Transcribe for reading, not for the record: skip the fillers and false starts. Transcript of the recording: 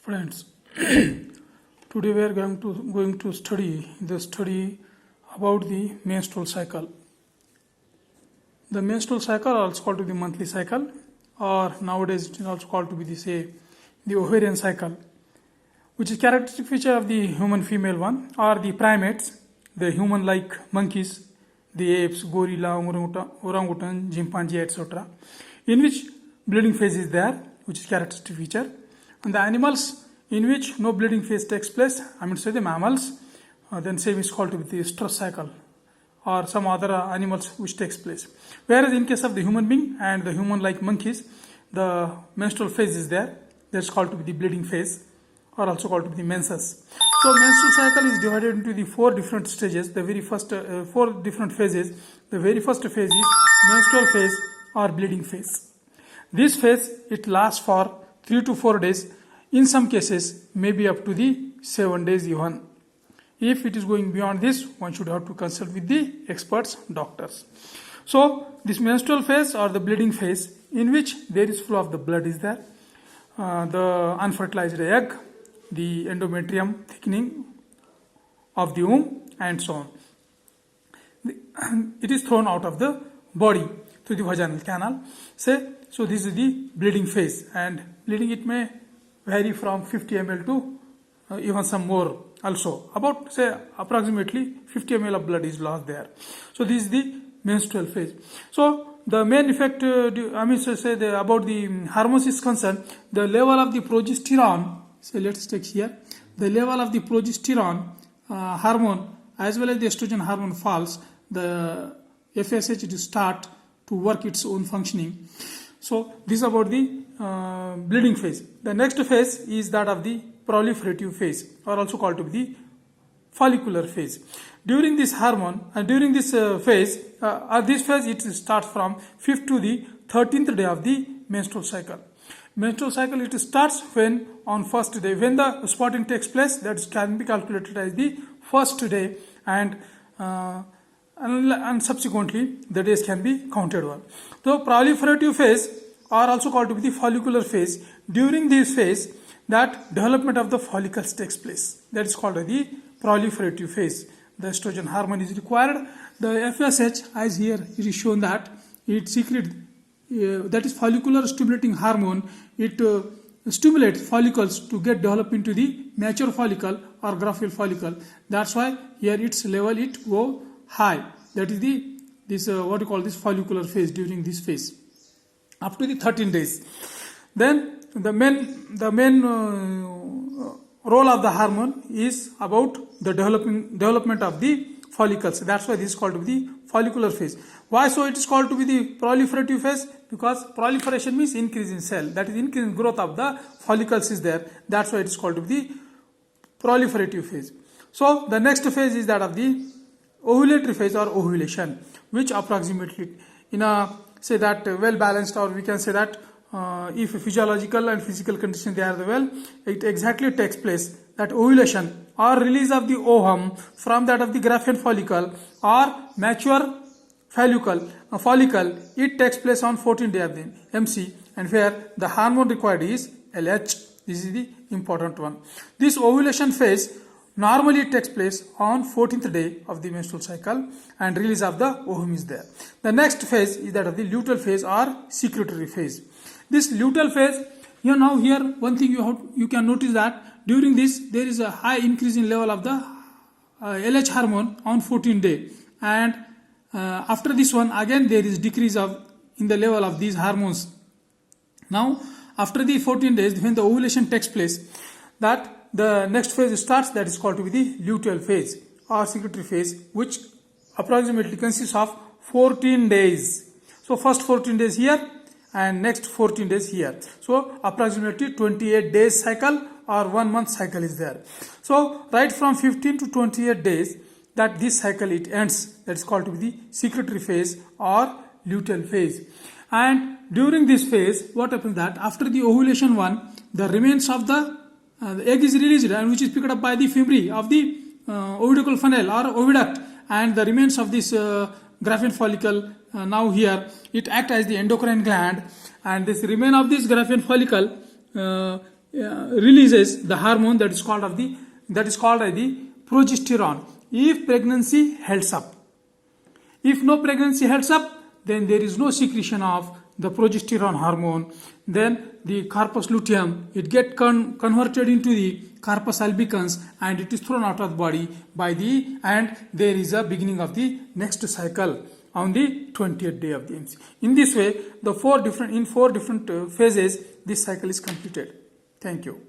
Friends, today we are going to study about the menstrual cycle. The menstrual cycle, also called to the monthly cycle, or nowadays it is also called to be the ovarian cycle, which is characteristic feature of the human female one, or the primates, the human-like monkeys, the apes, gorilla, orangutan, chimpanzee, etc., in which bleeding phase is there, which is characteristic feature. And the animals in which no bleeding phase takes place, the mammals, then same is called to be the estrous cycle, or some other animals which takes place. Whereas in case of the human being and the human-like monkeys, the menstrual phase is there. That's called to be the bleeding phase, or also called to be the menses. So menstrual cycle is divided into the four different stages. The very first four different phases. The very first phase is menstrual phase or bleeding phase. This phase, it lasts for 3 to 4 days. In some cases, maybe up to the 7 days even. If it is going beyond this, one should have to consult with the experts, doctors. So this menstrual phase or the bleeding phase, in which there is flow of the blood is there, the unfertilized egg, the endometrium thickening of the womb, and so on. It is thrown out of the body through the vaginal canal. So this is the bleeding phase, and bleeding, it may vary from 50 ml to even some more also. About approximately 50 ml of blood is lost there. So this is the menstrual phase. So the main effect, about the hormones is concerned, the level of the progesterone. So let's take here. The level of the progesterone hormone as well as the estrogen hormone falls. The FSH it start to work its own functioning. So this is about the bleeding phase. The next phase is that of the proliferative phase, or also called to be the follicular phase. During this hormone and during this phase, it starts from 5th to the 13th day of the menstrual cycle. Menstrual cycle, it starts when on first day, when the spotting takes place, that can be calculated as the first day, and subsequently the days can be counted one. So proliferative phase, or also called to be the follicular phase. During this phase, that development of the follicles takes place. That is called the proliferative phase. The estrogen hormone is required. The FSH, as here it is shown that it secretes, that is follicular stimulating hormone. It stimulates follicles to get developed into the mature follicle or graphical follicle. That's why here its level it go high. That is what you call this follicular phase during this phase, up to the 13 days. Then the main role of the hormone is about the development of the follicles. That's why this is called to be the follicular phase. Why so it is called to be the proliferative phase? Because proliferation means increase in cell. That is increase in growth of the follicles is there. That's why it is called to be the proliferative phase. So the next phase is that of the ovulatory phase or ovulation, which approximately in a well balanced, or we can say that if physiological and physical conditions they are well, it exactly takes place. That ovulation or release of the ovum from that of the Graafian follicle or mature follicle, it takes place on 14th day of the MC, and where the hormone required is LH. This is the important one. This ovulation phase normally it takes place on 14th day of the menstrual cycle, and release of the ovum is there. The next phase is that of the luteal phase or secretory phase. This luteal phase, here one thing you can notice that during this there is a high increase in level of the LH hormone on 14th day, and after this one again there is decrease in the level of these hormones. Now after the 14 days, when the ovulation takes place, that the next phase starts, that is called to be the luteal phase or secretory phase, which approximately consists of 14 days. So first 14 days here and next 14 days here. So approximately 28 days cycle or 1 month cycle is there. So right from 15 to 28 days, that this cycle it ends. That is called to be the secretory phase or luteal phase. And during this phase, what happens that after the ovulation one, the remains of the egg is released, and which is picked up by the fibri of the oviducal funnel or oviduct, and the remains of this Graafian follicle now here it acts as the endocrine gland, and this remain of this Graafian follicle releases the hormone that is called as the progesterone. If pregnancy helps up, if no pregnancy helps up, then there is no secretion of the progesterone hormone. Then the corpus luteum, it gets converted into the corpus albicans and it is thrown out of the body and there is a beginning of the next cycle on the 20th day of the MC. In this way, in four different phases, this cycle is completed. Thank you.